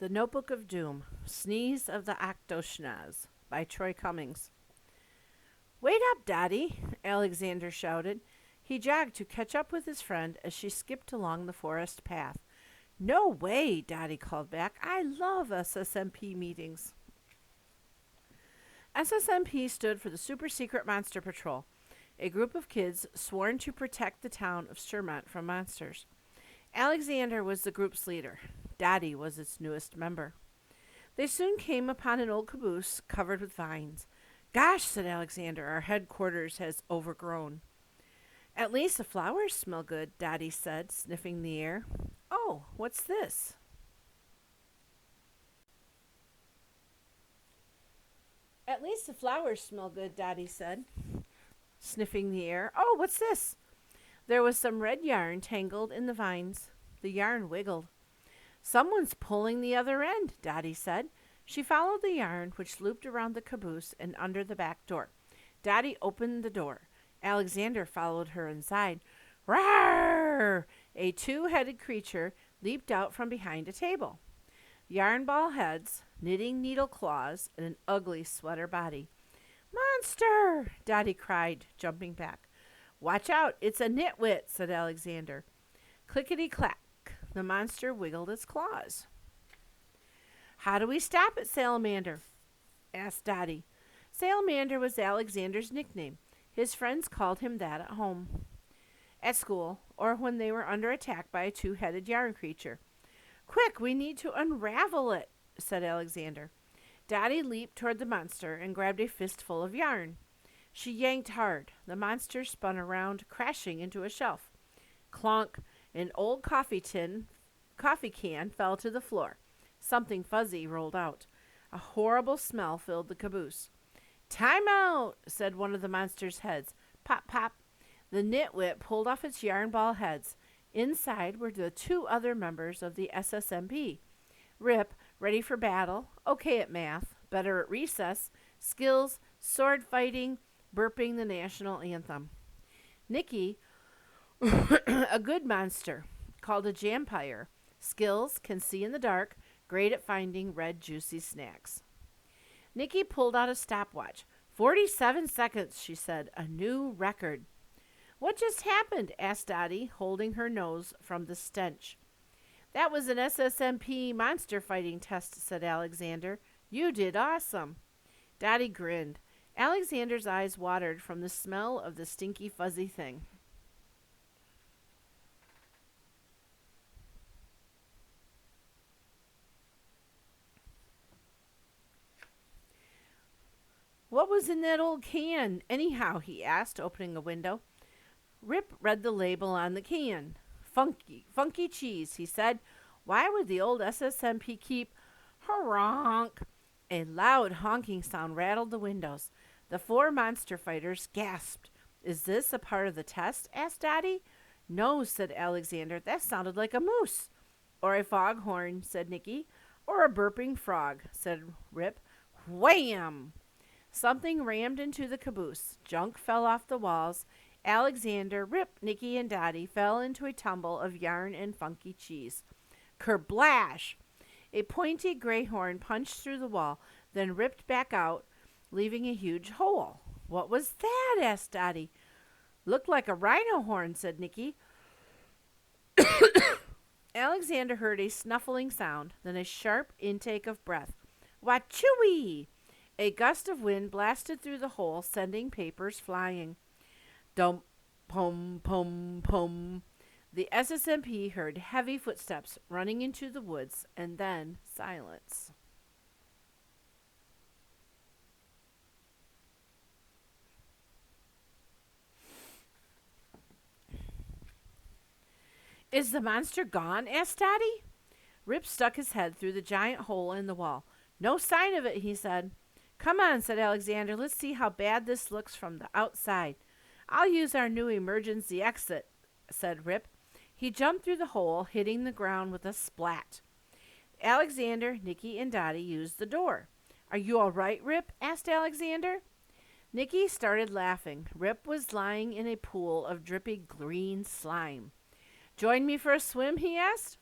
The Notebook of Doom, Sneeze of the OctoSchnozz by Troy Cummings. Wait up, Daddy, Alexander shouted. He jogged to catch up with his friend as she skipped along the forest path. No way, Daddy called back. I love SSMP meetings. SSMP stood for the Super Secret Monster Patrol, a group of kids sworn to protect the town of Shermont from monsters. Alexander was the group's leader. Daddy was its newest member. They soon came upon an old caboose covered with vines. Gosh, said Alexander, our headquarters has overgrown. At least the flowers smell good, Daddy said, sniffing the air. Oh, what's this? At least the flowers smell good, Daddy said, sniffing the air. Oh, what's this? There was some red yarn tangled in the vines. The yarn wiggled. Someone's pulling the other end, Daddy said. She followed the yarn, which looped around the caboose and under the back door. Daddy opened the door. Alexander followed her inside. Rawr! A two-headed creature leaped out from behind a table. Yarn ball heads, knitting needle claws, and an ugly sweater body. Monster! Daddy cried, jumping back. Watch out, it's a nitwit, said Alexander. Clickety-clack, the monster wiggled its claws. How do we stop it, Salamander? Asked Daddy. Salamander was Alexander's nickname. His friends called him that at home, at school, or when they were under attack by a two-headed yarn creature. Quick, we need to unravel it, said Alexander. Daddy leaped toward the monster and grabbed a fistful of yarn. She yanked hard. The monster spun around, crashing into a shelf. Clonk! An old coffee can fell to the floor. Something fuzzy rolled out. A horrible smell filled the caboose. Time out, said one of the monster's heads. Pop, pop. The nitwit pulled off its yarn ball heads. Inside were the two other members of the SSMP. Rip, ready for battle, okay at math, better at recess, skills, sword fighting, burping the national anthem. Nikki, a good monster, called a jampire. Skills, can see in the dark, great at finding red juicy snacks. Nikki pulled out a stopwatch. 47 seconds, she said, a new record. What just happened? Asked Dottie, holding her nose from the stench. That was an SSMP monster fighting test, said Alexander. You did awesome. Dottie grinned. Alexander's eyes watered from the smell of the stinky fuzzy thing. What was in that old can, anyhow? He asked, opening a window. Rip read the label on the can. Funky cheese, he said. Why would the old SSMP keep honk? A loud honking sound rattled the windows. The four monster fighters gasped. Is this a part of the test? Asked Dottie. No, said Alexander. That sounded like a moose. Or a foghorn, said Nikki. Or a burping frog, said Rip. Wham! Something rammed into the caboose. Junk fell off the walls. Alexander, Rip, Nikki, and Dottie fell into a tumble of yarn and funky cheese. Kerblash! A pointy gray horn punched through the wall, then ripped back out, leaving a huge hole. What was that? Asked Dottie. Looked like a rhino horn, said Nikki. Alexander heard a snuffling sound, then a sharp intake of breath. Wachooey! A gust of wind blasted through the hole, sending papers flying. Dump, pum, pum, pum. The SSMP heard heavy footsteps running into the woods, and then silence. Is the monster gone? Asked Dottie. Rip stuck his head through the giant hole in the wall. No sign of it, he said. Come on, said Alexander. Let's see how bad this looks from the outside. I'll use our new emergency exit, said Rip. He jumped through the hole, hitting the ground with a splat. Alexander, Nikki, and Dottie used the door. Are you all right, Rip? Asked Alexander. Nikki started laughing. Rip was lying in a pool of drippy green slime. Join me for a swim? He asked.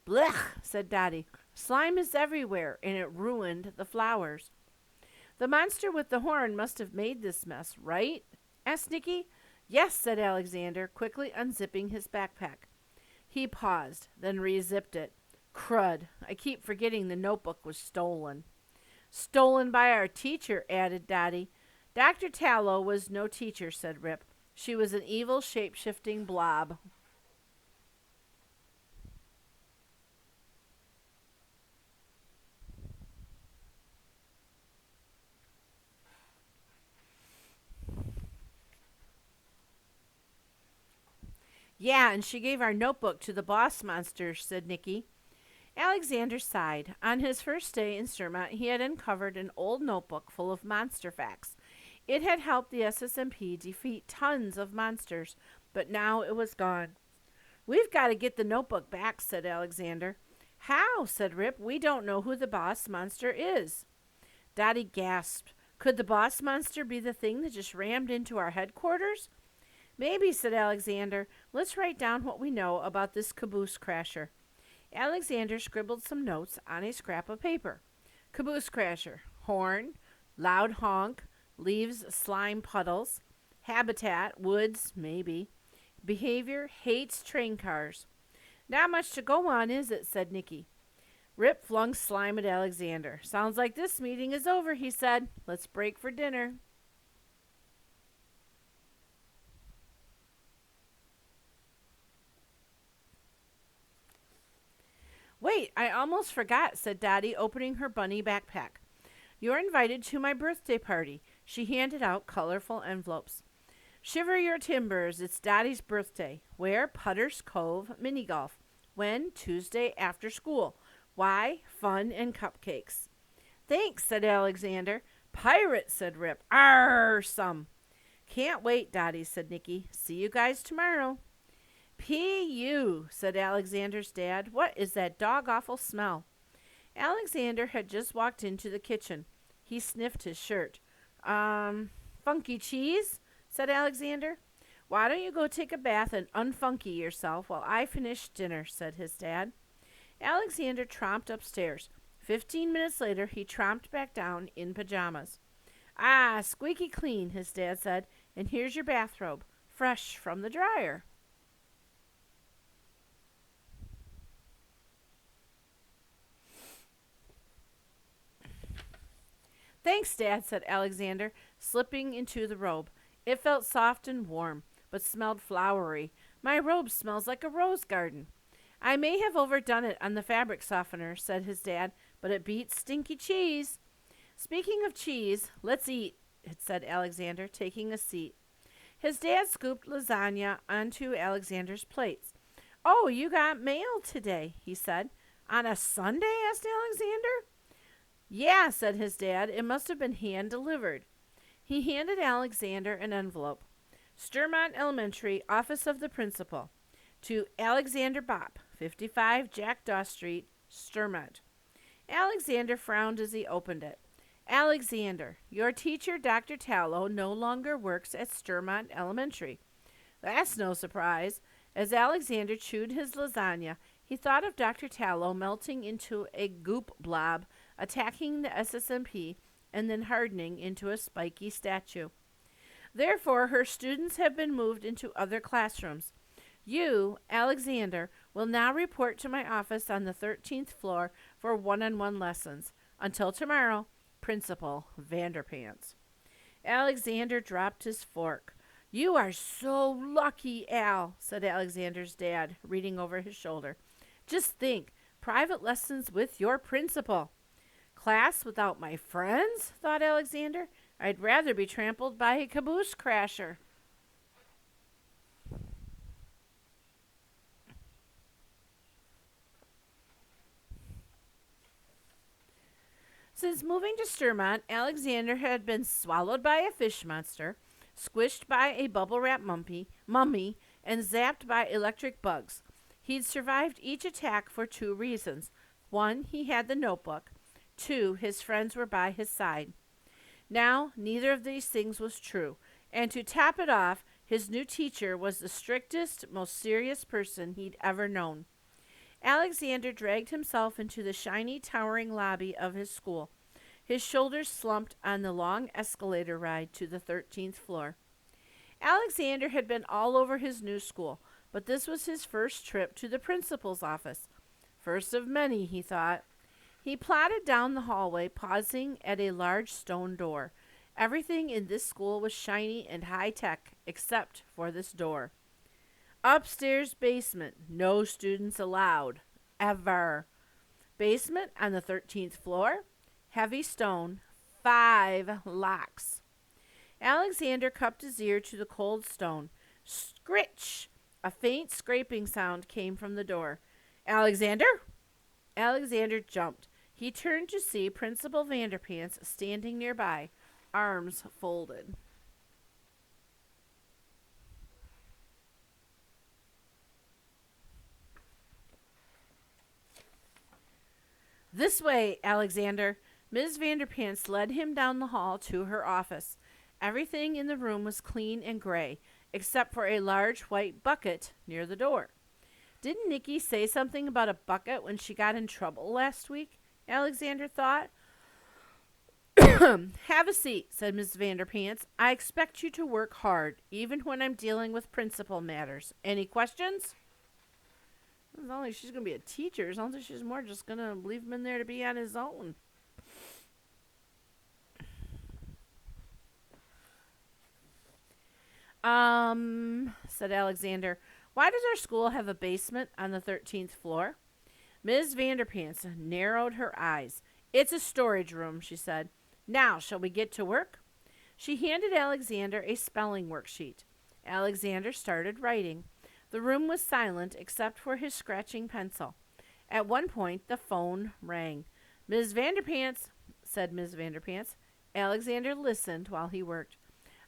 Blech, said Dottie. Slime is everywhere, and it ruined the flowers. The monster with the horn must have made this mess, right? Asked Nicky. Yes, said Alexander, quickly unzipping his backpack. He paused, then re-zipped it. Crud, I keep forgetting the notebook was stolen. Stolen by our teacher, added Dottie. Dr. Tallow was no teacher, said Rip. She was an evil, shape-shifting blob. Yeah, and she gave our notebook to the boss monster, said Nicky. Alexander sighed. On his first day in Sturmont, he had uncovered an old notebook full of monster facts. It had helped the SSMP defeat tons of monsters, but now it was gone. We've got to get the notebook back, said Alexander. How? Said Rip. We don't know who the boss monster is. Dottie gasped. Could the boss monster be the thing that just rammed into our headquarters? Maybe, said Alexander. Let's write down what we know about this caboose crasher. Alexander scribbled some notes on a scrap of paper. Caboose crasher. Horn. Loud honk. Leaves slime puddles. Habitat. Woods. Maybe. Behavior. Hates train cars. Not much to go on, is it? Said Nicky. Rip flung slime at Alexander. Sounds like this meeting is over, he said. Let's break for dinner. Wait, I almost forgot, said Dottie, opening her bunny backpack. You're invited to my birthday party. She handed out colorful envelopes. Shiver your timbers, it's Dottie's birthday. Where? Putter's Cove Mini Golf. When? Tuesday after school. Why? Fun and cupcakes. Thanks, said Alexander. Pirate, said Rip. Arr, some. Can't wait, Dottie, said Nicky. See you guys tomorrow. P.U., said Alexander's dad. What is that dog-awful smell? Alexander had just walked into the kitchen. He sniffed his shirt. Funky cheese? Said Alexander. Why don't you go take a bath and unfunky yourself while I finish dinner, said his dad. Alexander tromped upstairs. 15 minutes later, he tromped back down in pajamas. Ah, squeaky clean, his dad said, and here's your bathrobe, fresh from the dryer. Thanks, Dad, said Alexander, slipping into the robe. It felt soft and warm, but smelled flowery. My robe smells like a rose garden. I may have overdone it on the fabric softener, said his dad, but it beats stinky cheese. Speaking of cheese, let's eat, said Alexander, taking a seat. His dad scooped lasagna onto Alexander's plates. Oh, you got mail today, he said. On a Sunday? Asked Alexander. Yeah, said his dad. It must have been hand-delivered. He handed Alexander an envelope. Sturmont Elementary, Office of the Principal. To Alexander Bopp, 55 Jackdaw Street, Sturmont. Alexander frowned as he opened it. Alexander, your teacher, Dr. Tallow, no longer works at Sturmont Elementary. That's no surprise. As Alexander chewed his lasagna, he thought of Dr. Tallow melting into a goop blob, attacking the SSMP, and then hardening into a spiky statue. Therefore, her students have been moved into other classrooms. You, Alexander, will now report to my office on the 13th floor for one-on-one lessons. Until tomorrow, Principal Vanderpants. Alexander dropped his fork. You are so lucky, Al, said Alexander's dad, reading over his shoulder. Just think, private lessons with your principal. Class without my friends, thought Alexander. I'd rather be trampled by a caboose crasher. Since moving to Sturmont, Alexander had been swallowed by a fish monster, squished by a bubble wrap mummy, and zapped by electric bugs. He'd survived each attack for two reasons. One, he had the notebook. Two, his friends were by his side. Now, neither of these things was true, and to top it off, his new teacher was the strictest, most serious person he'd ever known. Alexander dragged himself into the shiny, towering lobby of his school. His shoulders slumped on the long escalator ride to the 13th floor. Alexander had been all over his new school, but this was his first trip to the principal's office. First of many, he thought. He plodded down the hallway, pausing at a large stone door. Everything in this school was shiny and high-tech, except for this door. Upstairs basement, no students allowed. Ever. Basement on the 13th floor, heavy stone, 5 locks. Alexander cupped his ear to the cold stone. Scritch! A faint scraping sound came from the door. Alexander? Alexander jumped. He turned to see Principal Vanderpants standing nearby, arms folded. This way, Alexander. Ms. Vanderpants led him down the hall to her office. Everything in the room was clean and gray, except for a large white bucket near the door. Didn't Nikki say something about a bucket when she got in trouble last week? Alexander thought. Have a seat, said Ms. Vanderpants. I expect you to work hard, even when I'm dealing with principal matters. Any questions? It's not like she's going to be a teacher. It's not like she's more just going to leave him in there to be on his own. Said Alexander. Why does our school have a basement on the 13th floor? Ms. Vanderpants narrowed her eyes. It's a storage room, she said. Now, shall we get to work? She handed Alexander a spelling worksheet. Alexander started writing. The room was silent except for his scratching pencil. At one point, the phone rang. Ms. Vanderpants, said Ms. Vanderpants. Alexander listened while he worked.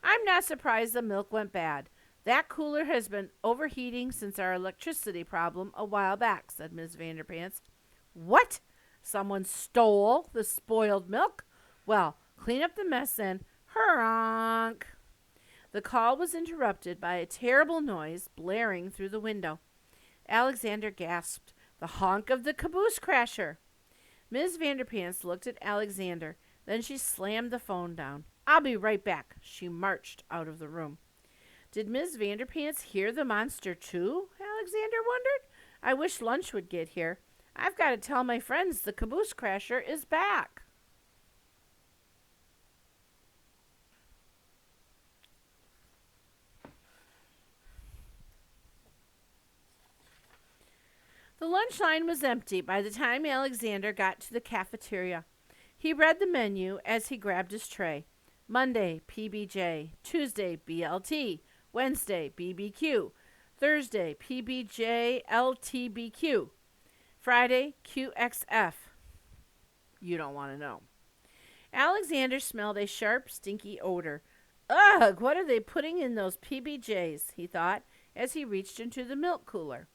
I'm not surprised the milk went bad. That cooler has been overheating since our electricity problem a while back, said Ms. Vanderpants. What? Someone stole the spoiled milk? Well, clean up the mess and honk. The call was interrupted by a terrible noise blaring through the window. Alexander gasped. The honk of the caboose crasher. Ms. Vanderpants looked at Alexander. Then she slammed the phone down. I'll be right back. She marched out of the room. Did Ms. Vanderpants hear the monster too? Alexander wondered. I wish lunch would get here. I've got to tell my friends the caboose crasher is back. The lunch line was empty by the time Alexander got to the cafeteria. He read the menu as he grabbed his tray. Monday, PBJ. Tuesday, BLT. Wednesday, BBQ. Thursday, PBJ, LTBQ. Friday, QXF. You don't want to know. Alexander smelled a sharp, stinky odor. Ugh, what are they putting in those PBJs, he thought, as he reached into the milk cooler.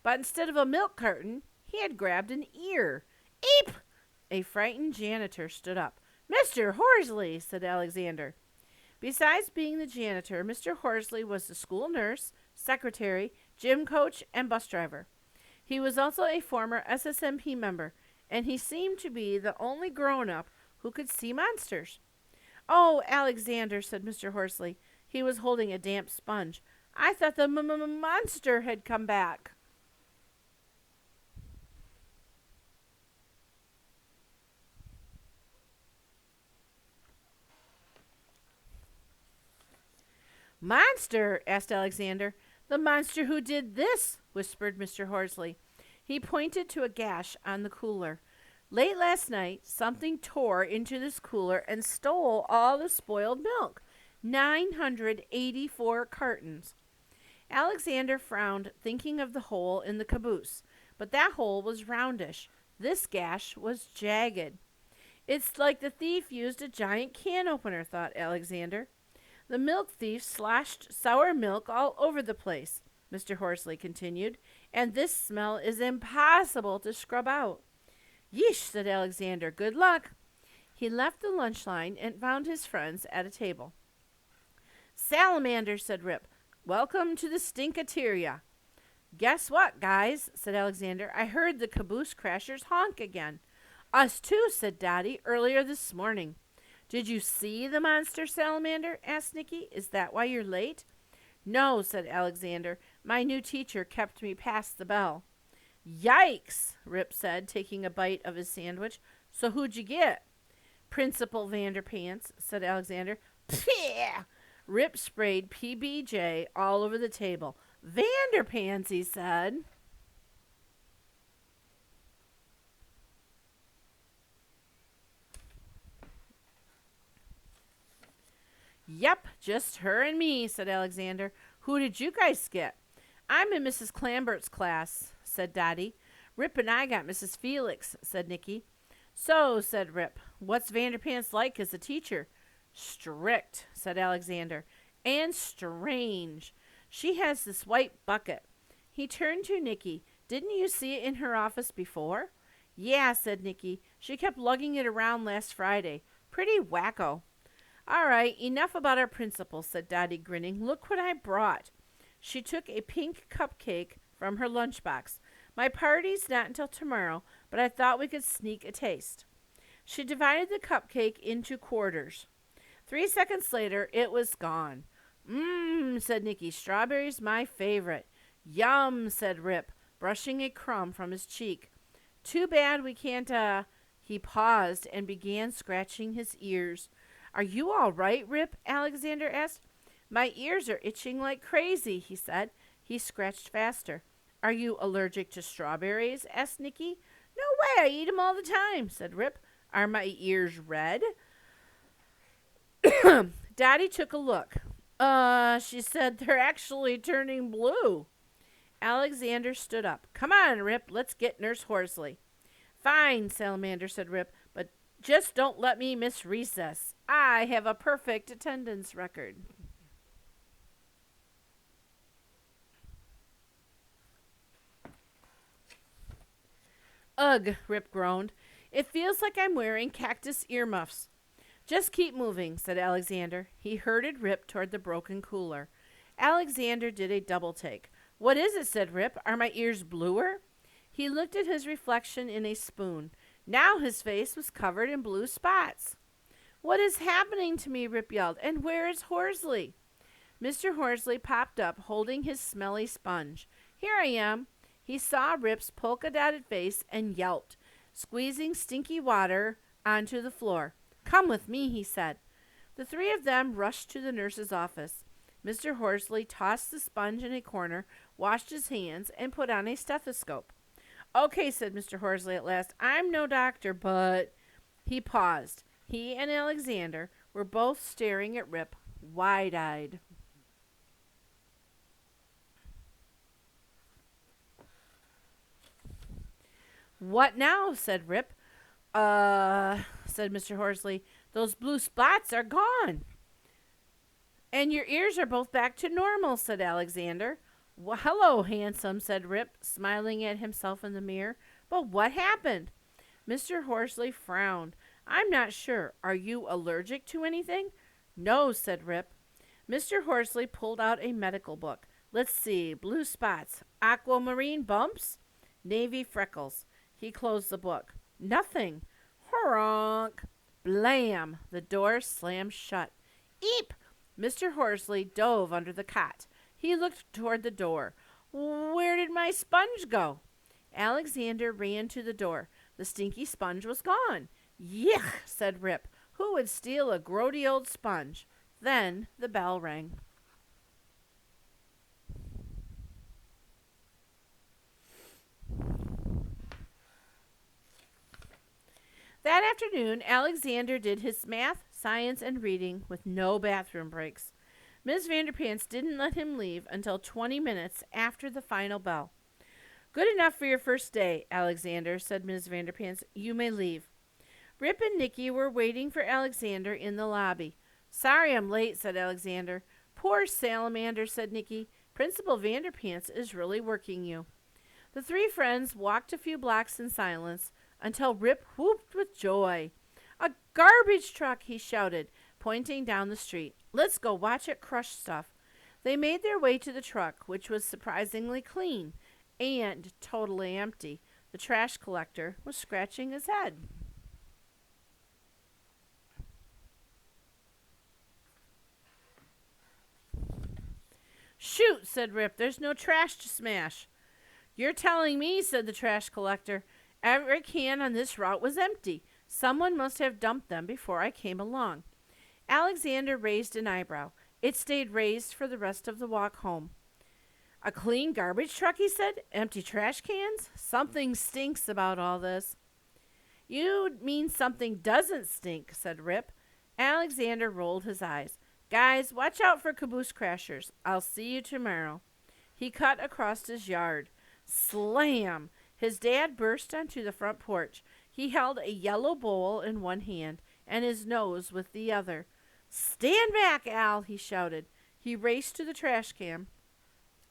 But instead of a milk carton, he had grabbed an ear. Eep! A frightened janitor stood up. Mr. Horsley, said Alexander. Besides being the janitor, Mr. Horsley was the school nurse, secretary, gym coach, and bus driver. He was also a former SSMP member, and he seemed to be the only grown-up who could see monsters. Oh, Alexander, said Mr. Horsley. He was holding a damp sponge. I thought the monster had come back. Monster? Asked Alexander. The monster who did this, whispered Mr. Horsley. He pointed to a gash on the cooler. Late last night, something tore into this cooler and stole all the spoiled milk. 984 cartons. Alexander frowned, thinking of the hole in the caboose. But that hole was roundish. This gash was jagged. It's like the thief used a giant can opener, thought Alexander. The milk thief sloshed sour milk all over the place, Mr. Horsley continued, and this smell is impossible to scrub out. Yeesh, said Alexander. Good luck. He left the lunch line and found his friends at a table. Salamander, said Rip. Welcome to the Stinkateria. Guess what, guys, said Alexander. I heard the caboose crashers honk again. Us too, said Dottie, earlier this morning. Did you see the monster salamander? Asked Nicky. Is that why you're late? No, said Alexander. My new teacher kept me past the bell. Yikes, Rip said, taking a bite of his sandwich. So who'd you get? Principal Vanderpants, said Alexander. Pfft! Rip sprayed PBJ all over the table. Vanderpants, he said. Yep, just her and me, said Alexander. Who did you guys get? I'm in Mrs. Clambert's class, said Dottie. Rip and I got Mrs. Felix, said Nicky. So, said Rip, what's Vanderpants like as a teacher? Strict, said Alexander, and strange. She has this white bucket. He turned to Nicky. Didn't you see it in her office before? Yeah, said Nicky. She kept lugging it around last Friday. Pretty wacko. All right, enough about our principal, said Dottie, grinning. Look what I brought. She took a pink cupcake from her lunchbox. My party's not until tomorrow, but I thought we could sneak a taste. She divided the cupcake into quarters. 3 seconds later, it was gone. Mmm, said Nicky. Strawberry's my favorite. Yum, said Rip, brushing a crumb from his cheek. Too bad we can't, He paused and began scratching his ears. Are you all right, Rip? Alexander asked. My ears are itching like crazy, he said. He scratched faster. Are you allergic to strawberries? Asked Nicky. No way, I eat 'em all the time, said Rip. Are my ears red? Dottie took a look. She said, they're actually turning blue. Alexander stood up. Come on, Rip, let's get Nurse Horsley. Fine, Salamander, said Rip, but just don't let me miss recess. I have a perfect attendance record. Ugh, Rip groaned. It feels like I'm wearing cactus earmuffs. Just keep moving, said Alexander. He herded Rip toward the broken cooler. Alexander did a double take. What is it, said Rip. Are my ears bluer? He looked at his reflection in a spoon. Now his face was covered in blue spots. What is happening to me? Rip yelled. And where is Horsley? Mr. Horsley popped up, holding his smelly sponge. Here I am. He saw Rip's polka-dotted face and yelped, squeezing stinky water onto the floor. Come with me, he said. The three of them rushed to the nurse's office. Mr. Horsley tossed the sponge in a corner, washed his hands, and put on a stethoscope. Okay, said Mr. Horsley at last. I'm no doctor, but... He paused. He and Alexander were both staring at Rip, wide-eyed. What now? Said Rip. Said Mr. Horsley. Those blue spots are gone. And your ears are both back to normal, said Alexander. Well, hello, handsome, said Rip, smiling at himself in the mirror. But what happened? Mr. Horsley frowned. I'm not sure. Are you allergic to anything? No, said Rip. Mr. Horsley pulled out a medical book. Let's see. Blue spots. Aquamarine bumps? Navy freckles. He closed the book. Nothing. Honk. Blam. The door slammed shut. Eep. Mr. Horsley dove under the cot. He looked toward the door. Where did my sponge go? Alexander ran to the door. The stinky sponge was gone. Yuck, said Rip. Who would steal a grody old sponge? Then the bell rang. That afternoon, Alexander did his math, science, and reading with no bathroom breaks. Miss Vanderpants didn't let him leave until 20 minutes after the final bell. Good enough for your first day, Alexander, said Miss Vanderpants. You may leave. Rip and Nicky were waiting for Alexander in the lobby. Sorry I'm late, said Alexander. Poor salamander, said Nicky. Principal Vanderpants is really working you. The three friends walked a few blocks in silence until Rip whooped with joy. A garbage truck, he shouted, pointing down the street. Let's go watch it crush stuff. They made their way to the truck, which was surprisingly clean and totally empty. The trash collector was scratching his head. Shoot, said Rip. There's no trash to smash. You're telling me, said the trash collector. Every can on this route was empty. Someone must have dumped them before I came along. Alexander raised an eyebrow. It stayed raised for the rest of the walk home. A clean garbage truck, he said? Empty trash cans? Something stinks about all this. You mean something doesn't stink, said Rip. Alexander rolled his eyes. Guys, watch out for caboose crashers. I'll see you tomorrow. He cut across his yard. Slam! His dad burst onto the front porch. He held a yellow bowl in one hand and his nose with the other. Stand back, Al, he shouted. He raced to the trash can,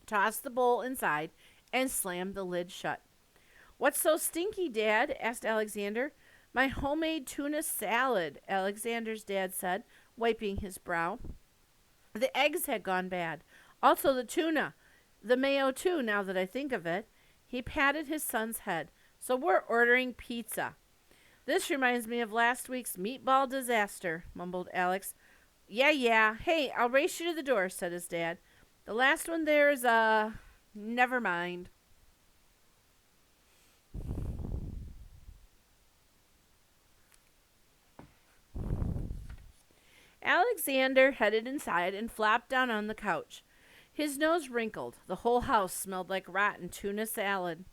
tossed the bowl inside, and slammed the lid shut. What's so stinky, Dad? Asked Alexander. My homemade tuna salad, Alexander's dad said, wiping his brow. The eggs had gone bad. Also the tuna. The mayo, too, now that I think of it. He patted his son's head. So we're ordering pizza. This reminds me of last week's meatball disaster, mumbled Alex. Yeah. Hey, I'll race you to the door, said his dad. The last one there is, never mind. Alexander headed inside and flopped down on the couch. His nose wrinkled. The whole house smelled like rotten tuna salad.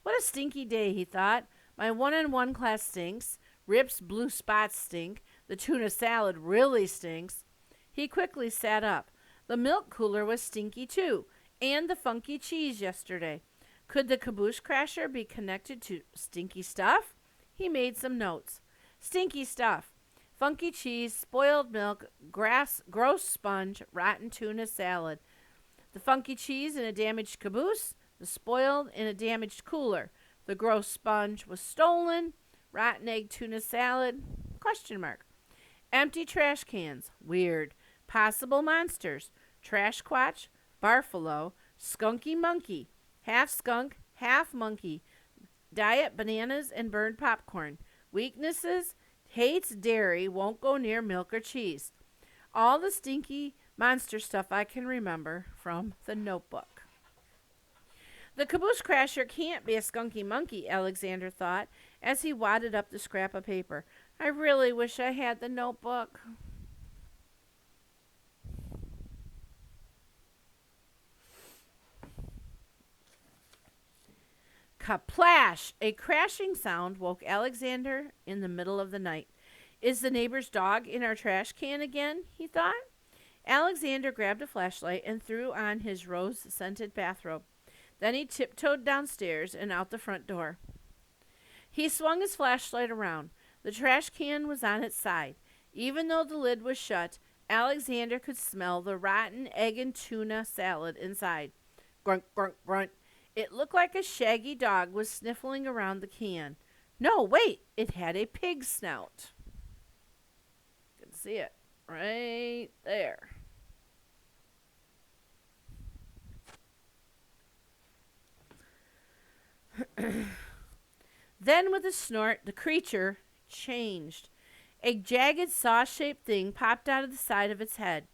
What a stinky day, he thought. My one-on-one class stinks. Rip's blue spots stink. The tuna salad really stinks. He quickly sat up. The milk cooler was stinky too, and the funky cheese yesterday. Could the caboose crasher be connected to stinky stuff? He made some notes. Stinky stuff. Funky cheese, spoiled milk, gross sponge, rotten tuna salad. The funky cheese in a damaged caboose, the spoiled in a damaged cooler. The gross sponge was stolen. Rotten egg tuna salad? Question mark. Empty trash cans. Weird. Possible monsters. Trash quatch. Barfalo. Skunky monkey. Half skunk, half monkey. Diet bananas and burned popcorn. Weaknesses. Hates dairy. Won't go near milk or cheese. All the stinky monster stuff I can remember from the notebook. The caboose crasher can't be a skunky monkey, Alexander thought, as he wadded up the scrap of paper. I really wish I had the notebook. Kaplash! A crashing sound woke Alexander in the middle of the night. Is the neighbor's dog in our trash can again? He thought. Alexander grabbed a flashlight and threw on his rose-scented bathrobe. Then he tiptoed downstairs and out the front door. He swung his flashlight around. The trash can was on its side. Even though the lid was shut, Alexander could smell the rotten egg and tuna salad inside. Grunt, grunt, grunt. It looked like a shaggy dog was sniffling around the can. No, wait, it had a pig snout. You can see it right there. Then, with a snort, the creature changed. A jagged saw-shaped thing popped out of the side of its head.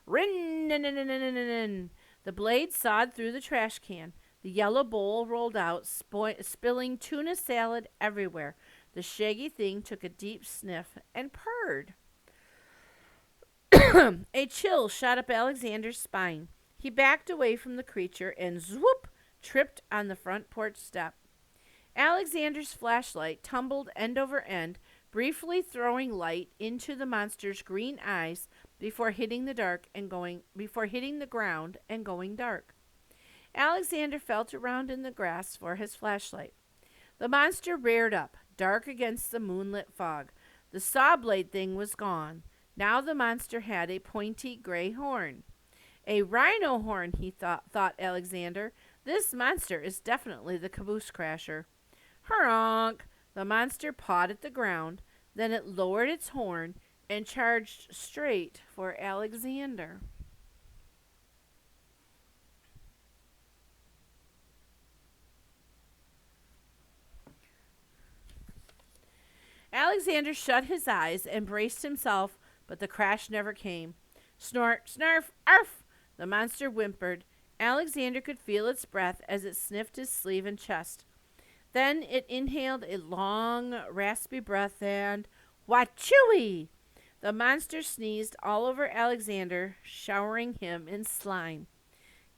Rin-nin-nin-nin-nin-nin. The blade sawed through the trash can. The yellow bowl rolled out, spilling tuna salad everywhere. The shaggy thing took a deep sniff and purred. A chill shot up Alexander's spine. He backed away from the creature and swoop, tripped on the front porch step. Alexander's flashlight tumbled end over end, briefly throwing light into the monster's green eyes before hitting the ground and going dark. Alexander felt around in the grass for his flashlight. The monster reared up, dark against the moonlit fog. The saw blade thing was gone. Now the monster had a pointy gray horn. A rhino horn, he thought Alexander. This monster is definitely the caboose crasher. Honk! The monster pawed at the ground. Then it lowered its horn and charged straight for Alexander. Alexander shut his eyes and braced himself, but the crash never came. Snort, snarf, arf! The monster whimpered. Alexander could feel its breath as it sniffed his sleeve and chest. Then it inhaled a long, raspy breath and wachooey! The monster sneezed all over Alexander, showering him in slime.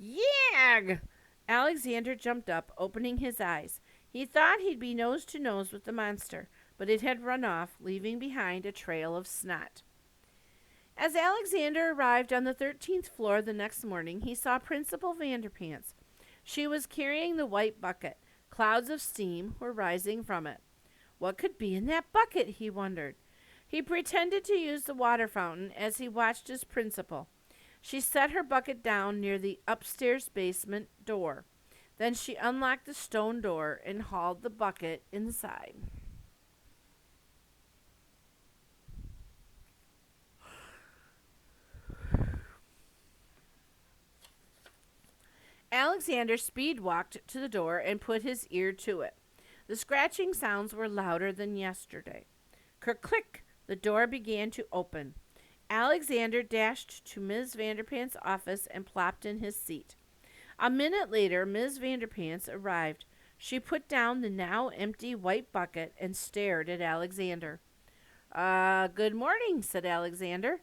Yag! Alexander jumped up, opening his eyes. He thought he'd be nose to nose with the monster, but it had run off, leaving behind a trail of snot. As Alexander arrived on the 13th floor the next morning, he saw Principal Vanderpants. She was carrying the white bucket. Clouds of steam were rising from it. What could be in that bucket, he wondered. He pretended to use the water fountain as he watched his principal. She set her bucket down near the upstairs basement door. Then she unlocked the stone door and hauled the bucket inside. Alexander speed-walked to the door and put his ear to it. The scratching sounds were louder than yesterday. Click! The door began to open. Alexander dashed to Ms. Vanderpants' office and plopped in his seat. A minute later, Ms. Vanderpants arrived. She put down the now empty white bucket and stared at Alexander. Good morning, said Alexander.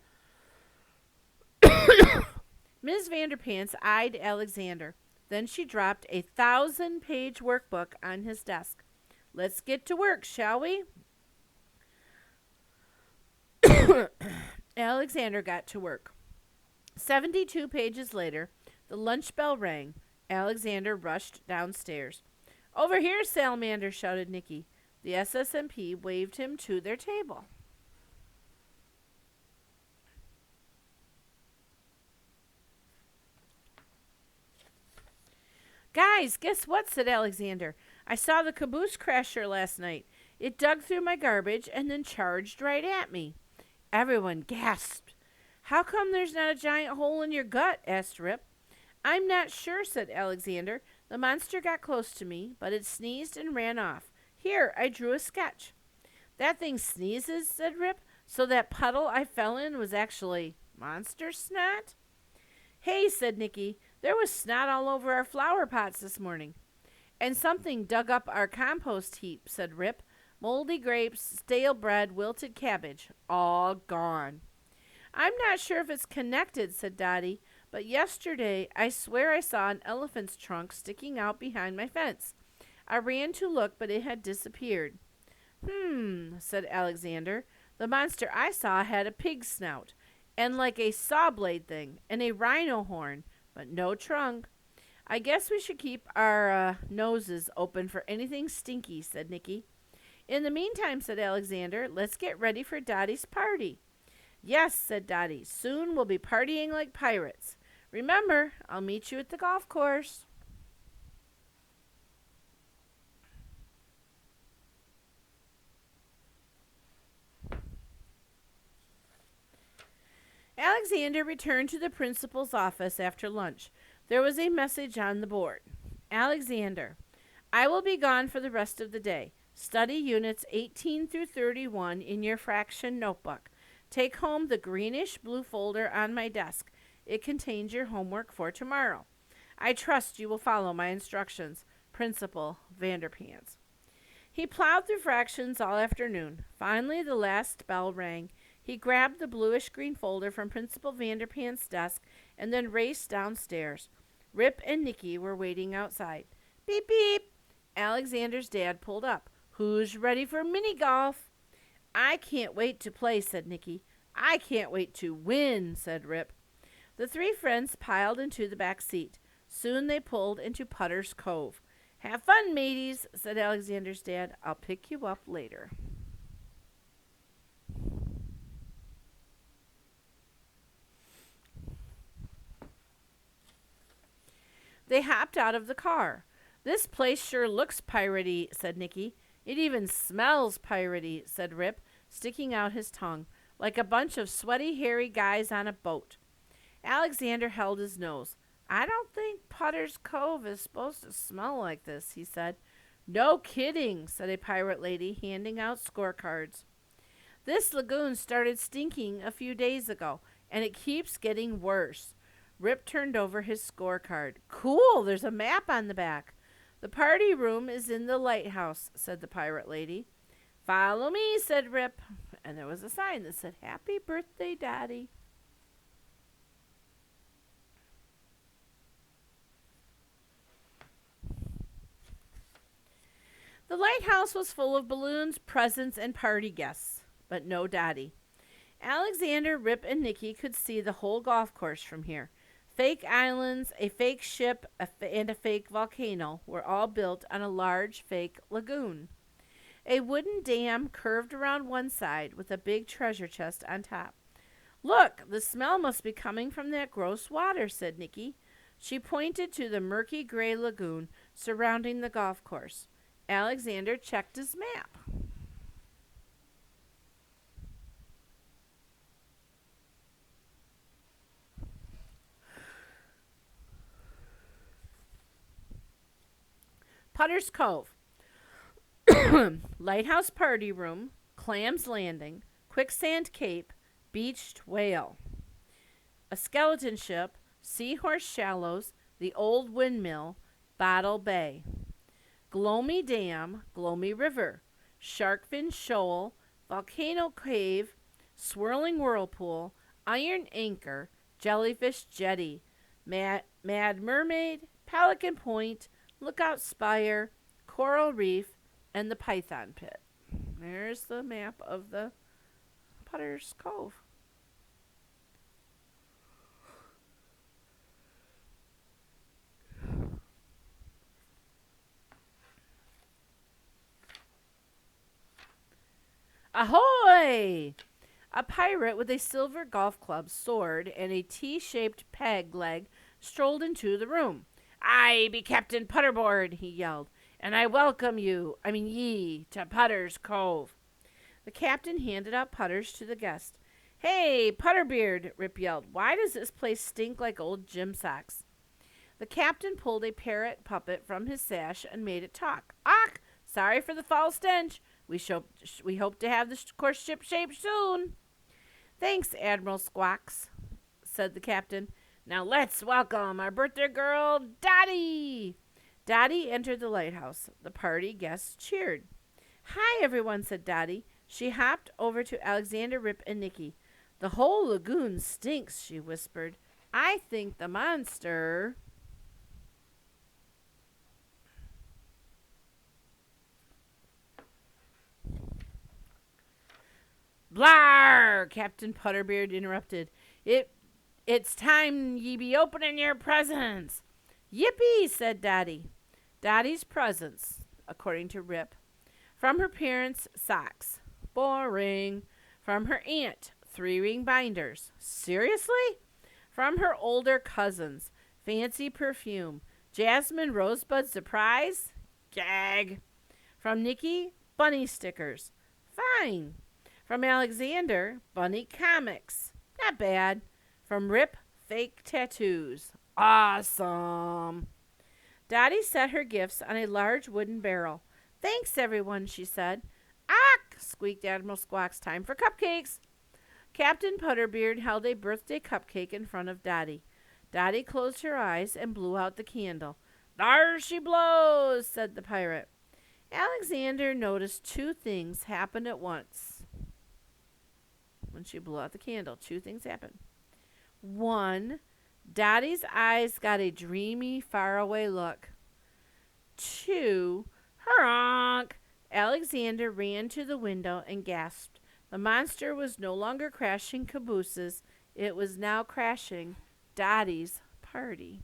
Ms. Vanderpants eyed Alexander. Then she dropped a 1,000-page workbook on his desk. Let's get to work, shall we? Alexander got to work. 72 pages later, the lunch bell rang. Alexander rushed downstairs. Over here, Salamander, shouted Nicky. The SSMP waved him to their table. Guys, guess what, said Alexander. I saw the caboose crasher last night. It dug through my garbage and then charged right at me. Everyone gasped. How come there's not a giant hole in your gut? Asked Rip. I'm not sure, said Alexander. The monster got close to me, but it sneezed and ran off. Here, I drew a sketch. That thing sneezes, said Rip. So that puddle I fell in was actually monster snot? Hey, said Nicky, there was snot all over our flower pots this morning. And something dug up our compost heap, said Rip. Moldy grapes, stale bread, wilted cabbage, all gone. I'm not sure if it's connected, said Dottie, but yesterday I swear I saw an elephant's trunk sticking out behind my fence. I ran to look, but it had disappeared. Said Alexander. The monster I saw had a pig's snout, and like a saw blade thing, and a rhino horn, but no trunk. I guess we should keep our noses open for anything stinky, said Nicky. In the meantime, said Alexander, let's get ready for Dottie's party. Yes, said Dottie. Soon we'll be partying like pirates. Remember, I'll meet you at the golf course. Alexander returned to the principal's office after lunch. There was a message on the board. Alexander, I will be gone for the rest of the day. Study units 18 through 31 in your fraction notebook. Take home the greenish-blue folder on my desk. It contains your homework for tomorrow. I trust you will follow my instructions. Principal Vanderpants. He plowed through fractions all afternoon. Finally, the last bell rang. He grabbed the bluish-green folder from Principal Vanderpants' desk and then raced downstairs. Rip and Nicky were waiting outside. Beep, beep. Alexander's dad pulled up. Who's ready for mini-golf? I can't wait to play, said Nicky. I can't wait to win, said Rip. The three friends piled into the back seat. Soon they pulled into Putter's Cove. Have fun, mateys, said Alexander's dad. I'll pick you up later. They hopped out of the car. This place sure looks piratey, said Nicky. It even smells piratey, said Rip, sticking out his tongue, like a bunch of sweaty, hairy guys on a boat. Alexander held his nose. I don't think Putter's Cove is supposed to smell like this, he said. No kidding, said a pirate lady, handing out scorecards. This lagoon started stinking a few days ago, and it keeps getting worse. Rip turned over his scorecard. Cool, there's a map on the back. The party room is in the lighthouse, said the pirate lady. Follow me, said Rip. And there was a sign that said, Happy birthday, Daddy. The lighthouse was full of balloons, presents, and party guests, but no Daddy. Alexander, Rip, and Nicky could see the whole golf course from here. Fake islands, a fake ship, and a fake volcano were all built on a large fake lagoon. A wooden dam curved around one side with a big treasure chest on top. Look, the smell must be coming from that gross water, said Nicky. She pointed to the murky gray lagoon surrounding the golf course. Alexander checked his map. Putter's Cove. Lighthouse Party Room, Clams Landing, Quicksand Cape, Beached Whale. A Skeleton Ship, Seahorse Shallows, The Old Windmill, Bottle Bay. Gloomy Dam, Gloomy River, Sharkfin Shoal, Volcano Cave, Swirling Whirlpool, Iron Anchor, Jellyfish Jetty, Mad Mermaid, Pelican Point, Lookout Spire, Coral Reef, and the Python Pit. There's the map of the Putter's Cove. Ahoy! A pirate with a silver golf club, sword, and a T-shaped peg leg strolled into the room. I be Captain Putterboard, he yelled, and I welcome ye, to Putter's Cove. The captain handed out putters to the guest. Hey, Putterbeard, Rip yelled, why does this place stink like old gym socks? The captain pulled a parrot puppet from his sash and made it talk. Ach, sorry for the foul stench. We hope to have the course ship shape soon. Thanks, Admiral Squawks, said the captain. Now let's welcome our birthday girl, Dottie. Dottie entered the lighthouse. The party guests cheered. Hi, everyone, said Dottie. She hopped over to Alexander, Rip, and Nicky. The whole lagoon stinks, she whispered. I think the monster... Blar! Captain Putterbeard interrupted. It's time ye be opening your presents. Yippee, said Dottie. Dottie's presents, according to Rip. From her parents, socks. Boring. From her aunt, 3-ring binders. Seriously? From her older cousins, fancy perfume. Jasmine rosebud surprise? Gag. From Nicky, bunny stickers. Fine. From Alexander, bunny comics. Not bad. From Rip, fake tattoos. Awesome. Dottie set her gifts on a large wooden barrel. Thanks, everyone, she said. Ack, squeaked Admiral Squawks. Time for cupcakes. Captain Putterbeard held a birthday cupcake in front of Dottie. Dottie closed her eyes and blew out the candle. There she blows, said the pirate. Alexander noticed two things happen at once. When she blew out the candle, two things happened. One, Dottie's eyes got a dreamy, faraway look. Two, honk! Alexander ran to the window and gasped. The monster was no longer crashing cabooses. It was now crashing Dottie's party.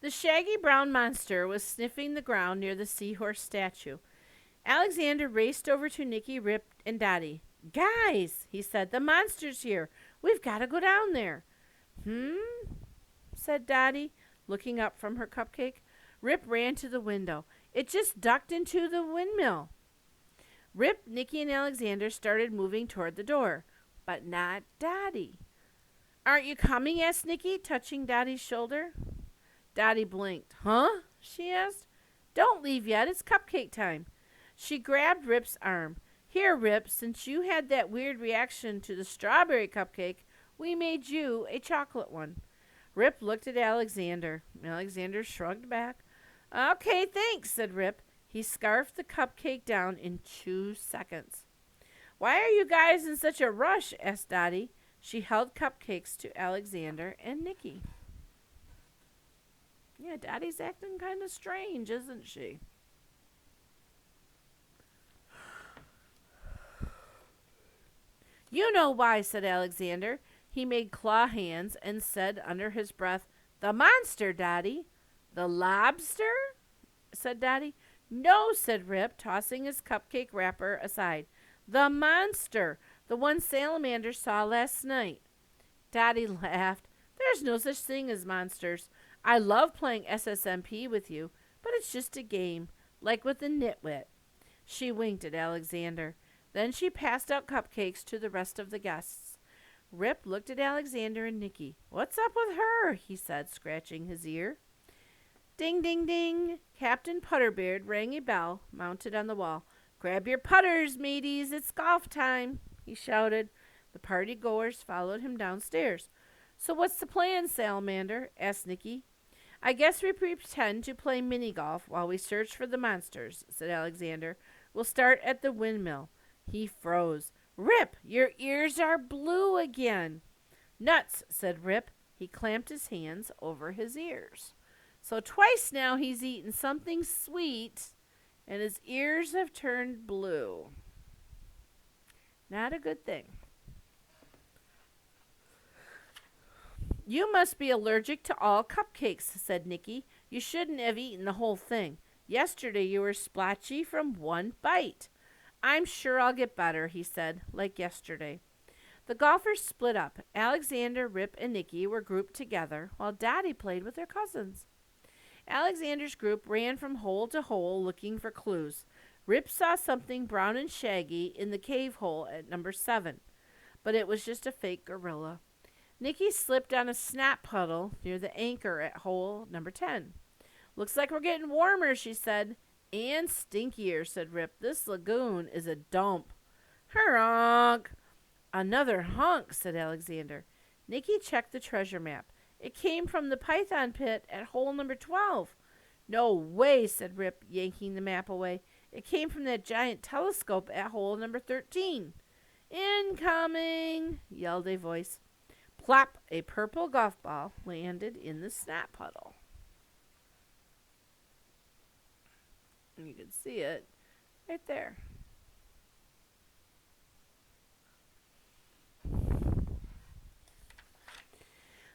The shaggy brown monster was sniffing the ground near the seahorse statue. Alexander raced over to Nicky, Rip, and Dottie. Guys, he said, the monster's here. We've got to go down there. Said Dottie, looking up from her cupcake. Rip ran to the window. It just ducked into the windmill. Rip, Nicky, and Alexander started moving toward the door, but not Dottie. Aren't you coming? Asked Nicky, touching Dottie's shoulder. Dottie blinked. Huh? She asked. Don't leave yet. It's cupcake time. She grabbed Rip's arm. Here, Rip, since you had that weird reaction to the strawberry cupcake, we made you a chocolate one. Rip looked at Alexander. Alexander shrugged back. Okay, thanks, said Rip. He scarfed the cupcake down in 2 seconds. Why are you guys in such a rush? Asked Dottie. She held cupcakes to Alexander and Nikki. Yeah, Dottie's acting kind of strange, isn't she? You know why, said Alexander. He made claw hands and said under his breath, The monster, Dottie. The lobster? Said Dottie. No, said Rip, tossing his cupcake wrapper aside. The monster, the one Salamander saw last night. Dottie laughed. There's no such thing as monsters. I love playing SSMP with you, but it's just a game, like with the nitwit. She winked at Alexander. Then she passed out cupcakes to the rest of the guests. Rip looked at Alexander and Nikki. What's up with her? He said, scratching his ear. Ding, ding, ding. Captain Putterbeard rang a bell mounted on the wall. Grab your putters, mateys. It's golf time, he shouted. The party goers followed him downstairs. So what's the plan, Salamander? Asked Nikki. I guess we pretend to play mini-golf while we search for the monsters, said Alexander. We'll start at the windmill. He froze. Rip, your ears are blue again. Nuts, said Rip. He clamped his hands over his ears. So twice now he's eaten something sweet, and his ears have turned blue. Not a good thing. You must be allergic to all cupcakes, said Nikki. You shouldn't have eaten the whole thing. Yesterday you were splotchy from one bite. I'm sure I'll get better, he said, like yesterday. The golfers split up. Alexander, Rip, and Nikki were grouped together, while Dottie played with their cousins. Alexander's group ran from hole to hole looking for clues. Rip saw something brown and shaggy in the cave hole at number 7, but it was just a fake gorilla. Nikki slipped on a snap puddle near the anchor at hole number 10. Looks like we're getting warmer, she said. And stinkier, said Rip. This lagoon is a dump. Honk. Another hunk, said Alexander. Nikki checked the treasure map. It came from the python pit at hole number 12. No way, said Rip, yanking the map away. It came from that giant telescope at hole number 13. Incoming, yelled a voice. Plop, a purple golf ball landed in the snap puddle. You can see it right there.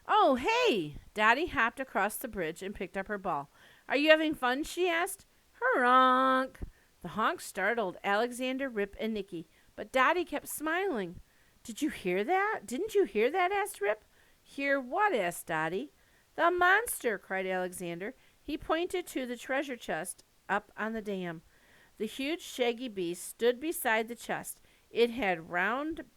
Oh, hey! Dottie hopped across the bridge and picked up her ball. Are you having fun? She asked. Honk! The honk startled Alexander, Rip, and Nikki, but Dottie kept smiling. Did you hear that? Didn't you hear that? Asked Rip. Hear what? Asked Dottie. The monster, cried Alexander. He pointed to the treasure chest up on the dam. The huge shaggy beast stood beside the chest. It had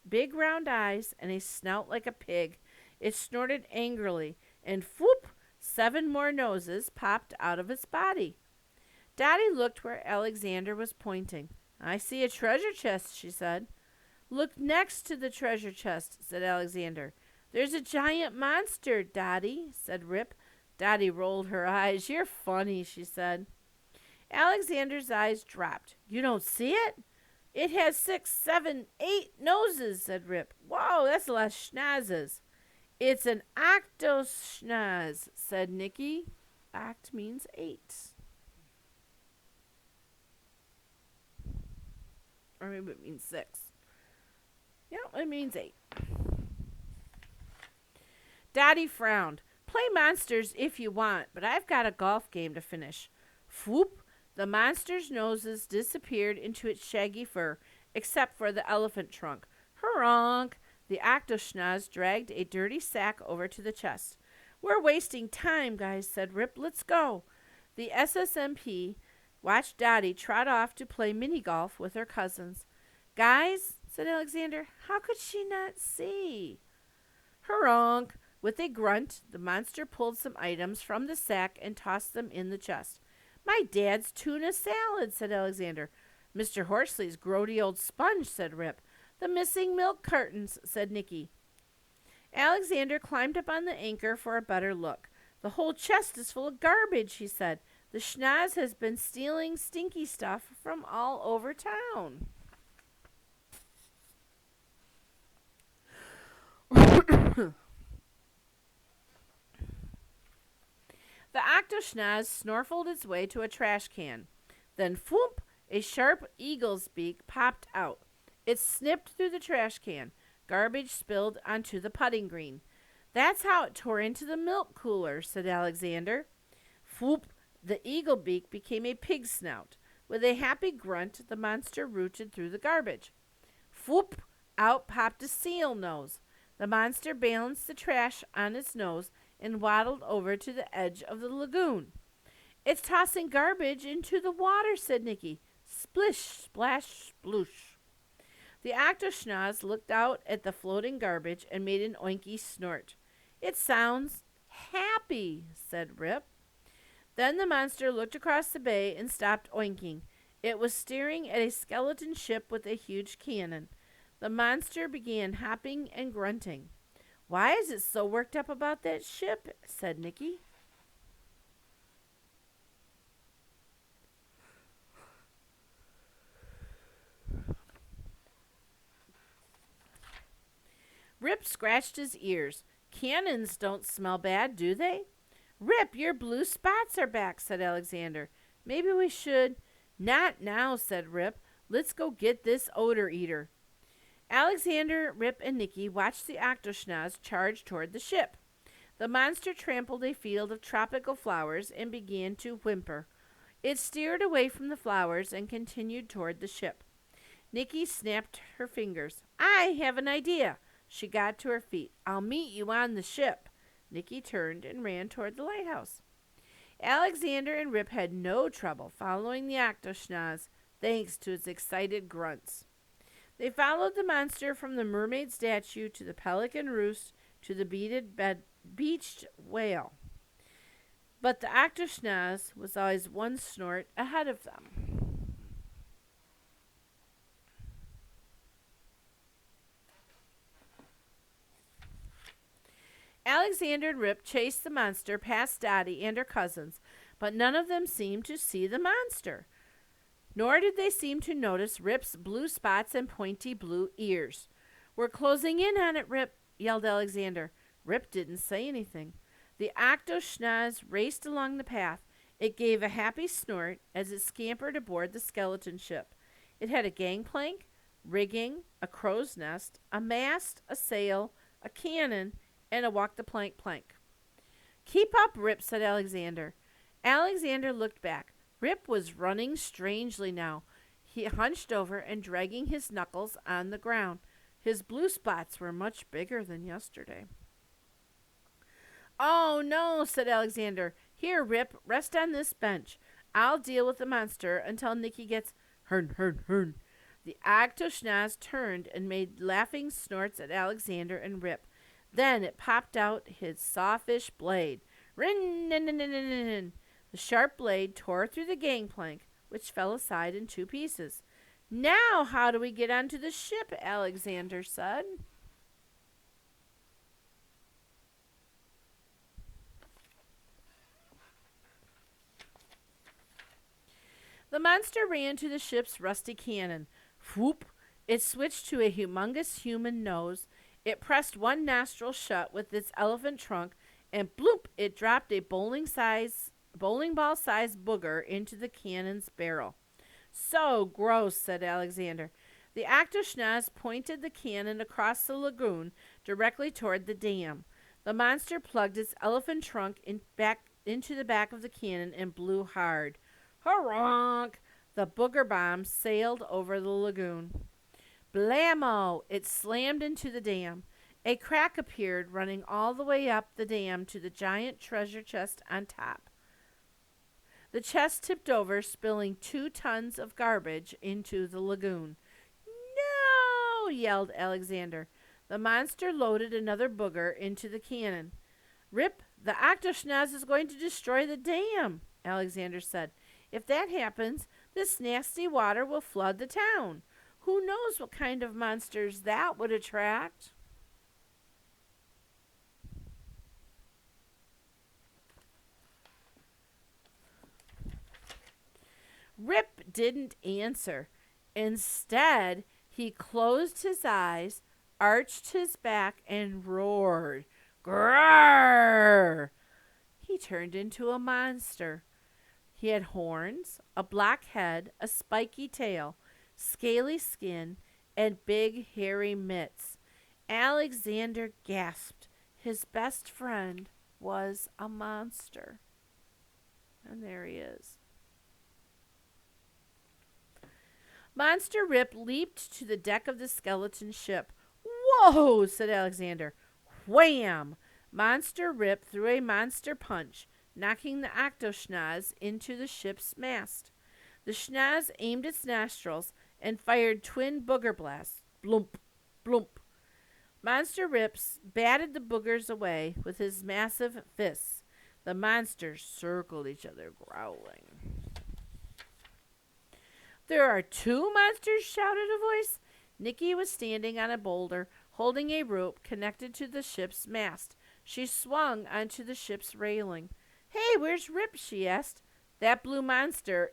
big round eyes and a snout like a pig. It snorted angrily, and whoop, 7 more noses popped out of its body. Dottie looked where Alexander was pointing. I see a treasure chest, she said. Look next to the treasure chest, said Alexander. There's a giant monster, Dottie, said Rip. Dottie rolled her eyes. You're funny, she said. Alexander's eyes dropped. You don't see it? It has 6, 7, 8 noses, said Rip. Whoa, that's a lot of schnozzes. It's an OctoSchnozz, said Nikki. Oct means 8. Or maybe it means 6. Yeah, it means 8. Dottie frowned. Play monsters if you want, but I've got a golf game to finish. Whoop! The monster's noses disappeared into its shaggy fur, except for the elephant trunk. Honk! The OctoSchnozz dragged a dirty sack over to the chest. We're wasting time, guys, said Rip. Let's go. The SSMP watched Dottie trot off to play mini-golf with her cousins. Guys, said Alexander, how could she not see? Honk! With a grunt, the monster pulled some items from the sack and tossed them in the chest. My dad's tuna salad, said Alexander. Mr. Horsley's grody old sponge, said Rip. The missing milk cartons, said Nicky. Alexander climbed up on the anchor for a better look. The whole chest is full of garbage, he said. The schnoz has been stealing stinky stuff from all over town. The OctoSchnozz snorkeled its way to a trash can. Then, whoop, a sharp eagle's beak popped out. It snipped through the trash can. Garbage spilled onto the putting green. That's how it tore into the milk cooler, said Alexander. Whoop, the eagle beak became a pig snout. With a happy grunt, the monster rooted through the garbage. Whoop, out popped a seal nose. The monster balanced the trash on its nose and waddled over to the edge of the lagoon. It's tossing garbage into the water, said Nicky. Splish, splash, sploosh. The OctoSchnozz looked out at the floating garbage and made an oinky snort. It sounds happy, said Rip. Then the monster looked across the bay and stopped oinking. It was staring at a skeleton ship with a huge cannon. The monster began hopping and grunting. Why is it so worked up about that ship? Said Nicky. Rip scratched his ears. Cannons don't smell bad, do they? Rip, your blue spots are back, said Alexander. Maybe we should. Not now, said Rip. Let's go get this odor eater. Alexander, Rip, and Nicky watched the OctoSchnozz charge toward the ship. The monster trampled a field of tropical flowers and began to whimper. It steered away from the flowers and continued toward the ship. Nicky snapped her fingers. I have an idea. She got to her feet. I'll meet you on the ship. Nicky turned and ran toward the lighthouse. Alexander and Rip had no trouble following the OctoSchnozz, thanks to its excited grunts. They followed the monster from the mermaid statue to the pelican roost to the beached whale. But the OctoSchnozz was always one snort ahead of them. Alexander and Rip chased the monster past Dottie and her cousins, but none of them seemed to see the monster. Nor did they seem to notice Rip's blue spots and pointy blue ears. We're closing in on it, Rip, yelled Alexander. Rip didn't say anything. The OctoSchnozz raced along the path. It gave a happy snort as it scampered aboard the skeleton ship. It had a gangplank, rigging, a crow's nest, a mast, a sail, a cannon, and a walk-the-plank plank. Keep up, Rip, said Alexander. Alexander looked back. Rip was running strangely now. He hunched over and dragging his knuckles on the ground. His blue spots were much bigger than yesterday. Oh, no, said Alexander. Here, Rip, rest on this bench. I'll deal with the monster until Nicky gets hern, hern, hern. The OctoSchnozz turned and made laughing snorts at Alexander and Rip. Then it popped out his sawfish blade. Rin-nin-nin-nin-nin-nin. The sharp blade tore through the gangplank, which fell aside in two pieces. Now how do we get onto the ship? Alexander said. The monster ran to the ship's rusty cannon. Whoop! It switched to a humongous human nose. It pressed one nostril shut with its elephant trunk, and bloop! It dropped a bowling ball-sized booger into the cannon's barrel. So gross, said Alexander. The OctoSchnozz pointed the cannon across the lagoon directly toward the dam. The monster plugged its elephant trunk into the back of the cannon and blew hard. Honk! The booger bomb sailed over the lagoon. Blammo! It slammed into the dam. A crack appeared running all the way up the dam to the giant treasure chest on top. The chest tipped over, spilling 2 tons of garbage into the lagoon. No! Yelled Alexander. The monster loaded another booger into the cannon. Rip, the OctoSchnozz is going to destroy the dam, Alexander said. If that happens, this nasty water will flood the town. Who knows what kind of monsters that would attract? Rip didn't answer. Instead, he closed his eyes, arched his back, and roared. Grrr! He turned into a monster. He had horns, a black head, a spiky tail, scaly skin, and big hairy mitts. Alexander gasped. His best friend was a monster. And there he is. Monster Rip leaped to the deck of the skeleton ship. Whoa, said Alexander. Wham! Monster Rip threw a monster punch, knocking the OctoSchnozz into the ship's mast. The schnoz aimed its nostrils and fired twin booger blasts. Bloomp, bloomp. Monster Rips batted the boogers away with his massive fists. The monsters circled each other, growling. There are two monsters, shouted a voice. Nikki was standing on a boulder, holding a rope connected to the ship's mast. She swung onto the ship's railing. Hey, where's Rip? She asked. That blue monster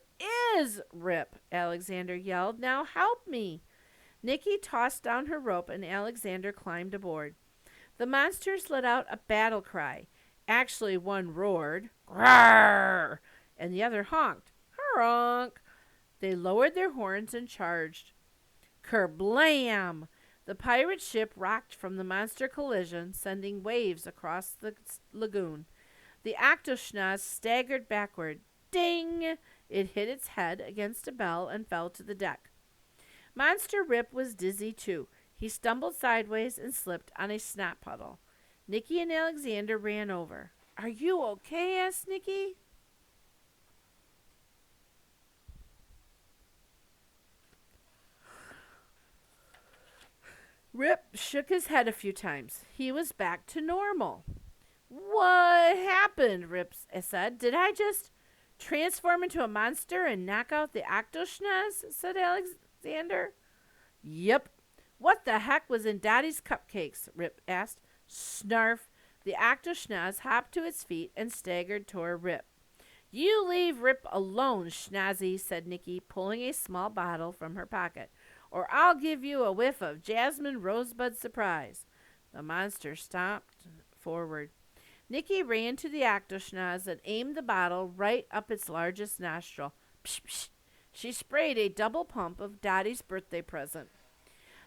is Rip, Alexander yelled. Now help me. Nikki tossed down her rope and Alexander climbed aboard. The monsters let out a battle cry. Actually, one roared, Grrr! And the other honked, Honk! They lowered their horns and charged. Kerblam! The pirate ship rocked from the monster collision, sending waves across the lagoon. The OctoSchnozz staggered backward. Ding! It hit its head against a bell and fell to the deck. Monster Rip was dizzy, too. He stumbled sideways and slipped on a snot puddle. Nikki and Alexander ran over. Are you okay? Asked Nikki. Rip shook his head a few times. He was back to normal. What happened? Rip said. Did I just transform into a monster and knock out the OctoSchnozz? Said Alexander. Yep. What the heck was in Daddy's cupcakes? Rip asked. Snarf. The OctoSchnozz hopped to its feet and staggered toward Rip. You leave Rip alone, Schnozzy, said Nikki, pulling a small bottle from her pocket, or I'll give you a whiff of Jasmine Rosebud Surprise. The monster stomped forward. Nikki ran to the OctoSchnozz and aimed the bottle right up its largest nostril. Psh, psh. She sprayed a double pump of Dottie's birthday present.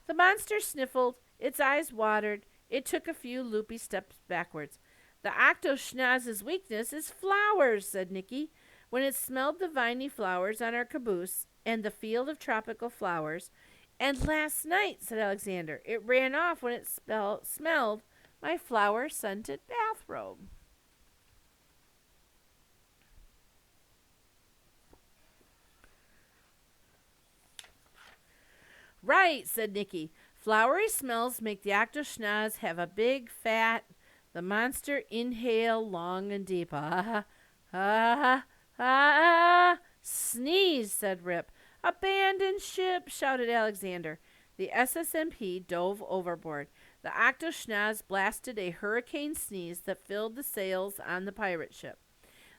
The monster sniffled. Its eyes watered. It took a few loopy steps backwards. The OctoSchnozz's weakness is flowers, said Nikki. When it smelled the viney flowers on our caboose and the field of tropical flowers, and last night, said Alexander, it ran off when it smelled my flower-scented bathrobe. Right, said Nikki. Flowery smells make the OctoSchnozz have a big, fat... The monster inhaled long and deep. Ah, ah, ah, sneeze, said Rip. Abandon ship, shouted Alexander. The SSMP dove overboard. The OctoSchnozz blasted a hurricane sneeze that filled the sails on the pirate ship.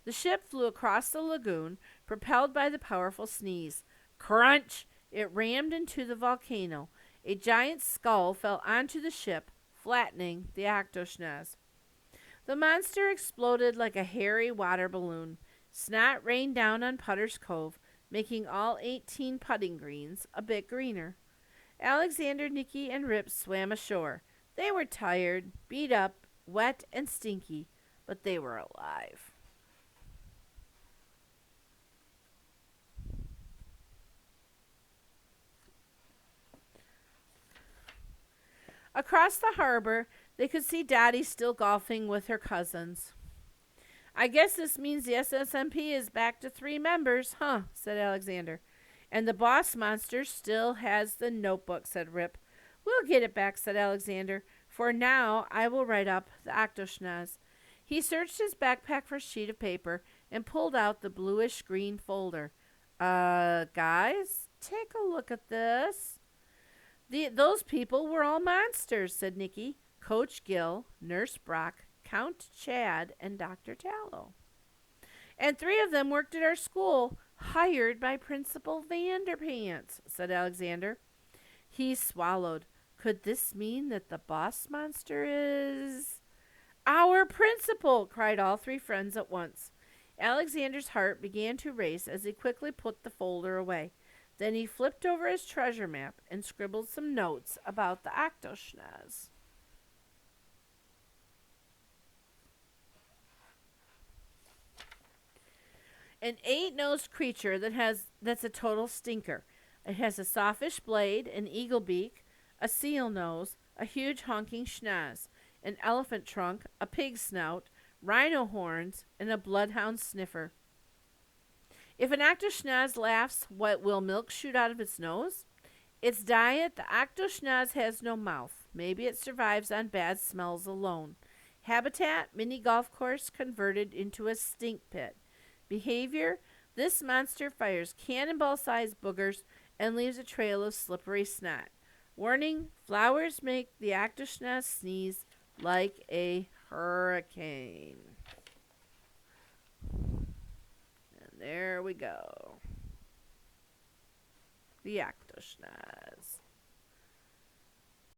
The ship flew across the lagoon, propelled by the powerful sneeze. Crunch! It rammed into the volcano. A giant skull fell onto the ship, flattening the OctoSchnozz. The monster exploded like a hairy water balloon. Snot rained down on Putter's Cove, making all 18 putting greens a bit greener. Alexander, Nikki, and Rip swam ashore. They were tired, beat up, wet, and stinky, but they were alive. Across the harbor, they could see Dottie still golfing with her cousins. I guess this means the SSMP is back to 3 members, huh? Said Alexander. And the boss monster still has the notebook, said Rip. We'll get it back, said Alexander. For now, I will write up the OctoSchnozz. He searched his backpack for a sheet of paper and pulled out the bluish-green folder. Guys, take a look at this. Those people were all monsters, said Nicky. Coach Gill, Nurse Brock, Count Chad, and Dr. Tallow. And 3 of them worked at our school, hired by Principal Vanderpants, said Alexander. He swallowed. Could this mean that the boss monster is... Our principal, cried all 3 friends at once. Alexander's heart began to race as he quickly put the folder away. Then he flipped over his treasure map and scribbled some notes about the OctoSchnozz. An 8-nosed creature that's a total stinker. It has a softish blade, an eagle beak, a seal nose, a huge honking schnoz, an elephant trunk, a pig snout, rhino horns, and a bloodhound sniffer. If an OctoSchnozz laughs, what will milk shoot out of its nose? Its diet, the OctoSchnozz has no mouth. Maybe it survives on bad smells alone. Habitat, mini golf course converted into a stink pit. Behavior, this monster fires cannonball-sized boogers and leaves a trail of slippery snot. Warning, flowers make the OctoSchnozz sneeze like a hurricane. And there we go. The OctoSchnozz.